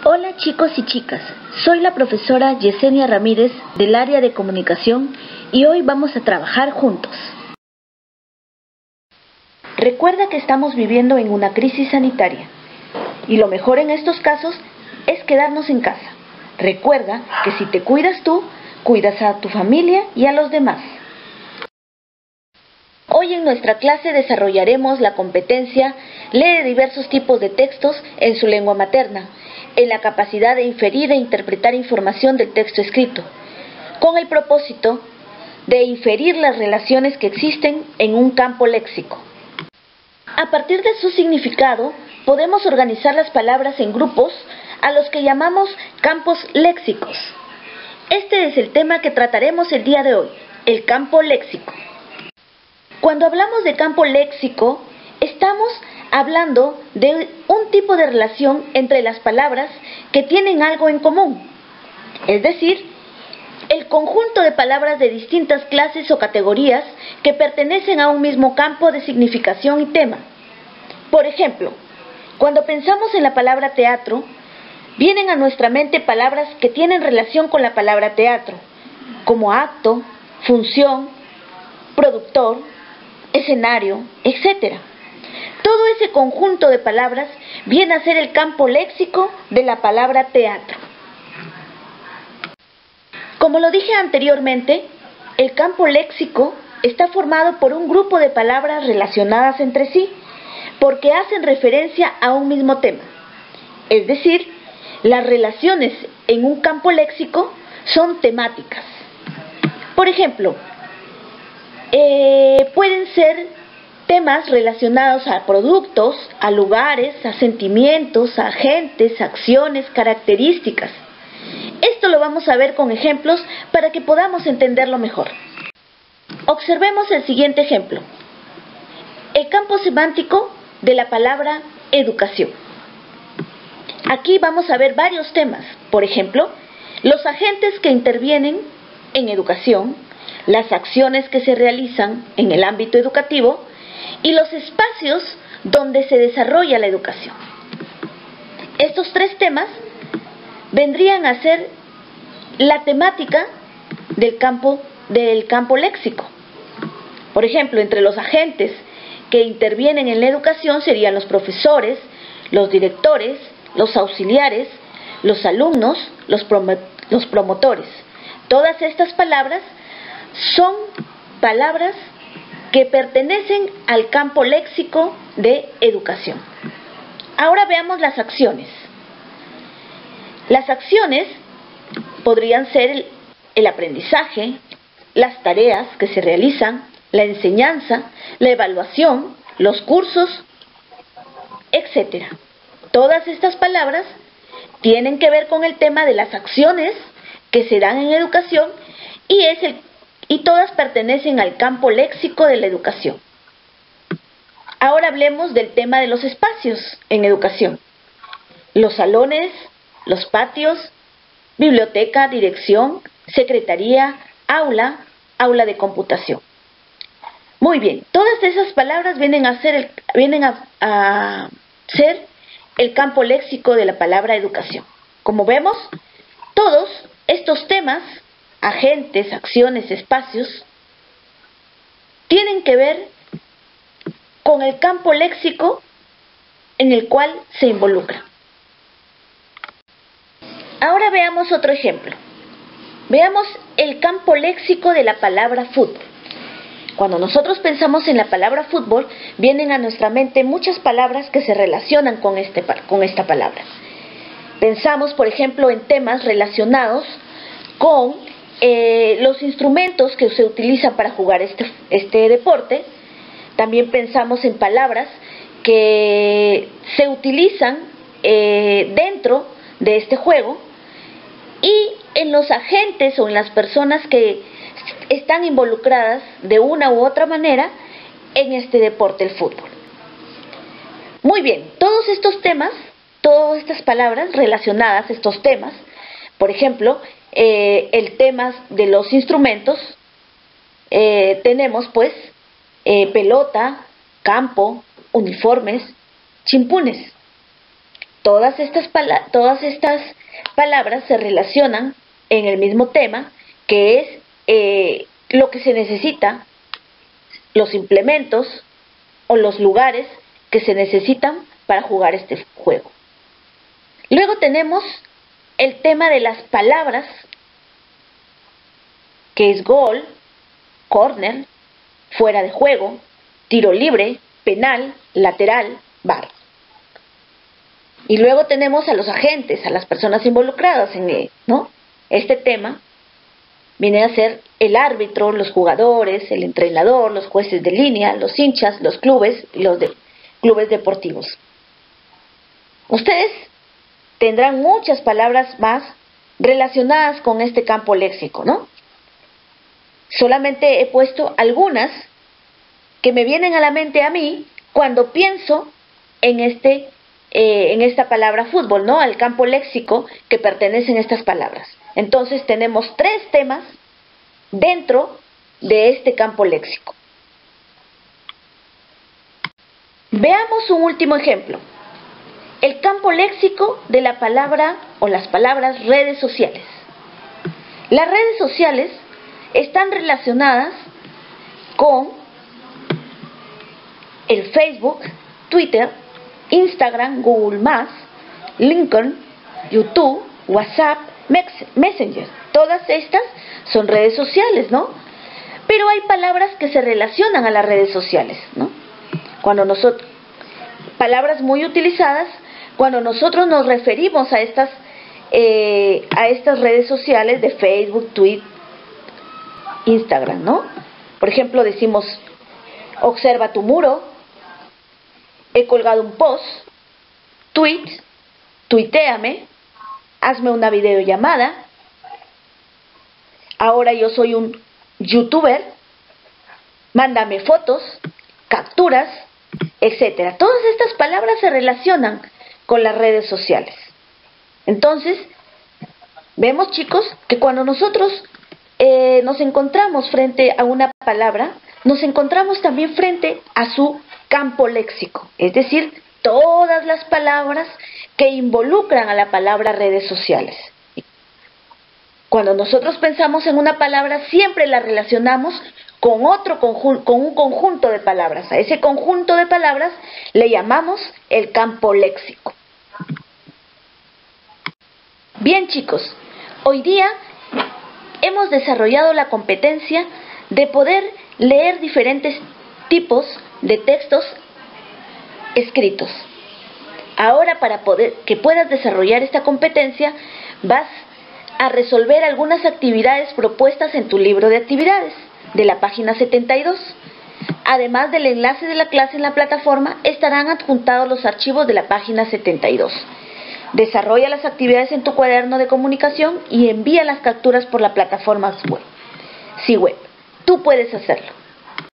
Hola chicos y chicas, soy la profesora Yesenia Ramírez del área de comunicación y hoy vamos a trabajar juntos. Recuerda que estamos viviendo en una crisis sanitaria y lo mejor en estos casos es quedarnos en casa. Recuerda que si te cuidas tú, cuidas a tu familia y a los demás. Hoy en nuestra clase desarrollaremos la competencia Lee diversos tipos de textos en su lengua materna, en la capacidad de inferir e interpretar información del texto escrito, con el propósito de inferir las relaciones que existen en un campo léxico. A partir de su significado, podemos organizar las palabras en grupos a los que llamamos campos léxicos. Este es el tema que trataremos el día de hoy, el campo léxico. Cuando hablamos de campo léxico, estamos hablando de un tipo de relación entre las palabras que tienen algo en común, es decir, el conjunto de palabras de distintas clases o categorías que pertenecen a un mismo campo de significación y tema. Por ejemplo, cuando pensamos en la palabra teatro, vienen a nuestra mente palabras que tienen relación con la palabra teatro, como acto, función, productor, escenario, etc. Todo ese conjunto de palabras viene a ser el campo léxico de la palabra teatro. Como lo dije anteriormente, el campo léxico está formado por un grupo de palabras relacionadas entre sí, porque hacen referencia a un mismo tema. Es decir, las relaciones en un campo léxico son temáticas. Por ejemplo, pueden ser temas relacionados a productos, a lugares, a sentimientos, a agentes, acciones, características. Esto lo vamos a ver con ejemplos para que podamos entenderlo mejor. Observemos el siguiente ejemplo. El campo semántico de la palabra educación. Aquí vamos a ver varios temas. Por ejemplo, los agentes que intervienen en educación, las acciones que se realizan en el ámbito educativo y los espacios donde se desarrolla la educación. Estos tres temas vendrían a ser la temática del campo léxico. Por ejemplo, entre los agentes que intervienen en la educación serían los profesores, los directores, los auxiliares, los alumnos, los promotores. Todas estas palabras son palabras que pertenecen al campo léxico de educación. Ahora veamos las acciones. Las acciones podrían ser el aprendizaje, las tareas que se realizan, la enseñanza, la evaluación, los cursos, etc. Todas estas palabras tienen que ver con el tema de las acciones que se dan en educación y todas pertenecen al campo léxico de la educación. Ahora hablemos del tema de los espacios en educación. Los salones, los patios, biblioteca, dirección, secretaría, aula, aula de computación. Muy bien, todas esas palabras vienen a ser el campo léxico de la palabra educación. Como vemos, todos estos temas, agentes, acciones, espacios, tienen que ver con el campo léxico en el cual se involucra. Ahora veamos otro ejemplo. Veamos el campo léxico de la palabra fútbol. Cuando nosotros pensamos en la palabra fútbol, vienen a nuestra mente muchas palabras que se relacionan con esta palabra. Pensamos, por ejemplo, en temas relacionados con los instrumentos que se utilizan para jugar este deporte. También pensamos en palabras que se utilizan dentro de este juego y en los agentes o en las personas que están involucradas de una u otra manera en este deporte, el fútbol. Muy bien, todos estos temas, todas estas palabras relacionadas, estos temas, por ejemplo, el tema de los instrumentos, tenemos pues pelota, campo, uniformes, chimpunes. Todas estas palabras se relacionan en el mismo tema, que es lo que se necesita, los implementos o los lugares que se necesitan para jugar este juego. Luego tenemos el tema de las palabras, que es gol, corner, fuera de juego, tiro libre, penal, lateral, VAR. Y luego tenemos a los agentes, a las personas involucradas en él, ¿no? Este tema viene a ser el árbitro, los jugadores, el entrenador, los jueces de línea, los hinchas, los clubes y los clubes deportivos. Ustedes tendrán muchas palabras más relacionadas con este campo léxico, ¿no? Solamente he puesto algunas que me vienen a la mente a mí cuando pienso en esta palabra fútbol, ¿no? Al campo léxico que pertenecen estas palabras. Entonces tenemos 3 temas dentro de este campo léxico. Veamos un último ejemplo. El campo léxico de la palabra o las palabras redes sociales. Las redes sociales están relacionadas con el Facebook, Twitter, Instagram, Google+, LinkedIn, YouTube, WhatsApp, Messenger. Todas estas son redes sociales, ¿no? Pero hay palabras que se relacionan a las redes sociales, ¿no? Palabras muy utilizadas cuando nosotros nos referimos a estas redes sociales de Facebook, Twitter, Instagram, ¿no? Por ejemplo, decimos, observa tu muro, he colgado un post, tuitéame, hazme una videollamada, ahora yo soy un youtuber, mándame fotos, capturas, etcétera. Todas estas palabras se relacionan con las redes sociales. Entonces, vemos, chicos, que cuando nosotros nos encontramos frente a una palabra, nos encontramos también frente a su campo léxico, es decir, todas las palabras que involucran a la palabra redes sociales. Cuando nosotros pensamos en una palabra, siempre la relacionamos con un conjunto de palabras. A ese conjunto de palabras le llamamos el campo léxico. Bien, chicos, hoy día hemos desarrollado la competencia de poder leer diferentes tipos de textos escritos. Ahora, para que puedas desarrollar esta competencia, vas a resolver algunas actividades propuestas en tu libro de actividades de la página 72. Además del enlace de la clase en la plataforma, estarán adjuntados los archivos de la página 72. Desarrolla las actividades en tu cuaderno de comunicación y envía las capturas por la plataforma web. Sí, web. Tú puedes hacerlo.